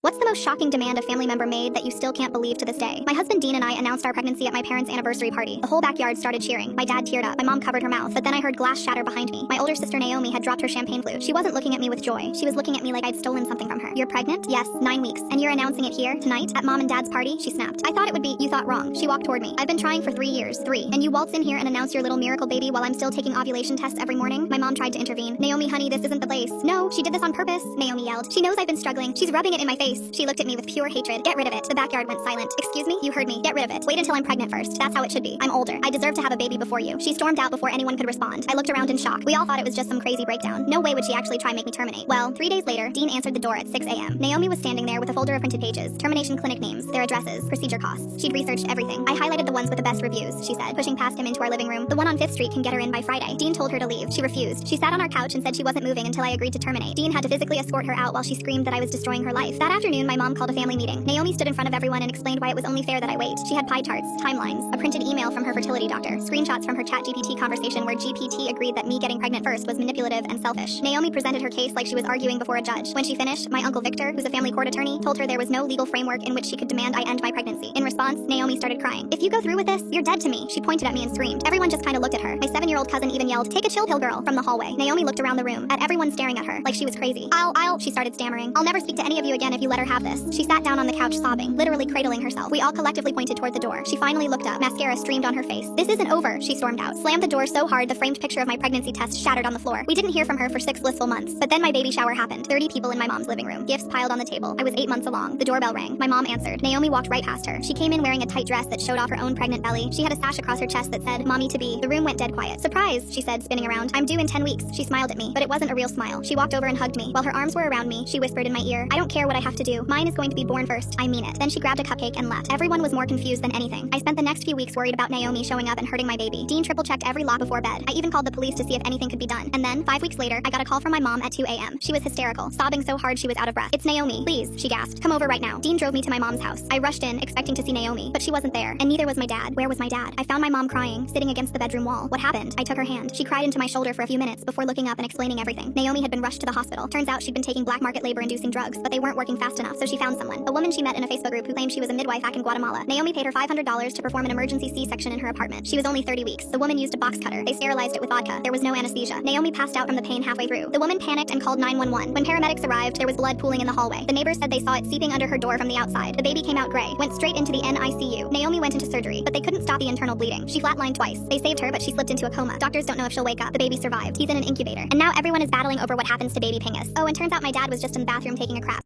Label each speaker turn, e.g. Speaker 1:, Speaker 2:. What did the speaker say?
Speaker 1: What's the most shocking demand a family member made that you still can't believe to this day? My husband Dean and I announced our pregnancy at my parents' anniversary party. The whole backyard started cheering. My dad teared up. My mom covered her mouth. But then I heard glass shatter behind me. My older sister Naomi had dropped her champagne flute. She wasn't looking at me with joy. She was looking at me like I'd stolen something from her. You're pregnant? Yes, 9 weeks. And you're announcing it here, tonight, at mom and dad's party? She snapped. I thought it would be, you thought wrong. She walked toward me. I've been trying for 3 years. 3. And you waltz in here and announce your little miracle baby while I'm still taking ovulation tests every morning? My mom tried to intervene. Naomi, honey, this isn't the place. No, she did this on purpose. Naomi yelled. She knows I've been struggling. She's rubbing it in my face. She looked at me with pure hatred. Get rid of it. The backyard went silent. Excuse me? You heard me. Get rid of it. Wait until I'm pregnant first. That's how it should be. I'm older. I deserve to have a baby before you. She stormed out before anyone could respond. I looked around in shock. We all thought it was just some crazy breakdown. No way would she actually try make me terminate. Well, 3 days later, Dean answered the door at 6 a.m. Naomi was standing there with a folder of printed pages, termination clinic names, their addresses, procedure costs. She'd researched everything. I highlighted the ones with the best reviews, she said, pushing past him into our living room. The one on 5th Street can get her in by Friday. Dean told her to leave. She refused. She sat on our couch and said she wasn't moving until I agreed to terminate. Dean had to physically escort her out while she screamed that I was destroying her life. That afternoon, my mom called a family meeting. Naomi stood in front of everyone and explained why it was only fair that I wait. She had pie charts, timelines, a printed email from her fertility doctor, screenshots from her ChatGPT conversation where GPT agreed that me getting pregnant first was manipulative and selfish. Naomi presented her case like she was arguing before a judge. When she finished, my uncle Victor, who's a family court attorney, told her there was no legal framework in which she could demand I end my pregnancy. In response, Naomi started crying. If you go through with this, you're dead to me. She pointed at me and screamed. Everyone just kind of looked at her. My 7-year-old cousin even yelled, "Take a chill pill, girl," from the hallway. Naomi looked around the room at everyone staring at her like she was crazy. She started stammering. "I'll never speak to any of you again if you let her have this." She sat down on the couch sobbing, literally cradling herself. We all collectively pointed toward the door. She finally looked up. Mascara streamed on her face. "This isn't over," she stormed out. Slammed the door so hard the framed picture of my pregnancy test shattered on the floor. We didn't hear from her for 6 blissful months. But then my baby shower happened. 30 people in my mom's living room. Gifts piled on the table. I was 8 months along. The doorbell rang. My mom answered. Naomi walked right past her. She came in wearing a tight dress that showed off her own pregnant belly. She had a sash across her chest that said, "Mommy to be." The room went dead quiet. "Surprise," she said, spinning around. "I'm due in 10 weeks." She smiled at me, but it wasn't a real smile. She walked over and hugged me. While her arms were around me, she whispered in my ear, "I don't care what I have to do. Mine is going to be born first. I mean it." Then she grabbed a cupcake and left. Everyone was more confused than anything. I spent the next few weeks worried about Naomi showing up and hurting my baby. Dean triple-checked every lock before bed. I even called the police to see if anything could be done. And then, 5 weeks later, I got a call from my mom at 2 a.m. She was hysterical, sobbing so hard she was out of breath. "It's Naomi. Please," she gasped. "Come over right now." Dean drove me to my mom's house. I rushed in, expecting to see Naomi, but she wasn't there, and neither was my dad. Where was my dad? I found my mom crying, sitting against the bedroom wall. What happened? I took her hand. She cried into my shoulder for a few minutes before looking up and explaining everything. Naomi had been rushed to the hospital. Turns out she'd been taking black market labor-inducing drugs, but they weren't working fast enough, so she found someone. A woman she met in a Facebook group who claimed she was a midwife back in Guatemala. Naomi paid her $500 to perform an emergency C-section in her apartment. She was only 30 weeks. The woman used a box cutter. They sterilized it with vodka. There was no anesthesia. Naomi passed out from the pain halfway through. The woman panicked and called 911. When paramedics arrived, there was blood pooling in the hallway. The neighbors said they saw it seeping under her door from the outside. The baby came out gray, went straight into the NICU. Naomi went into surgery, but they couldn't stop the internal bleeding. She flatlined twice. They saved her, but she slipped into a coma. Doctors don't know if she'll wake up. The baby survived. He's in an incubator. And now everyone is battling over what happens to baby Pingus. Oh, and turns out my dad was just in the bathroom taking a crap.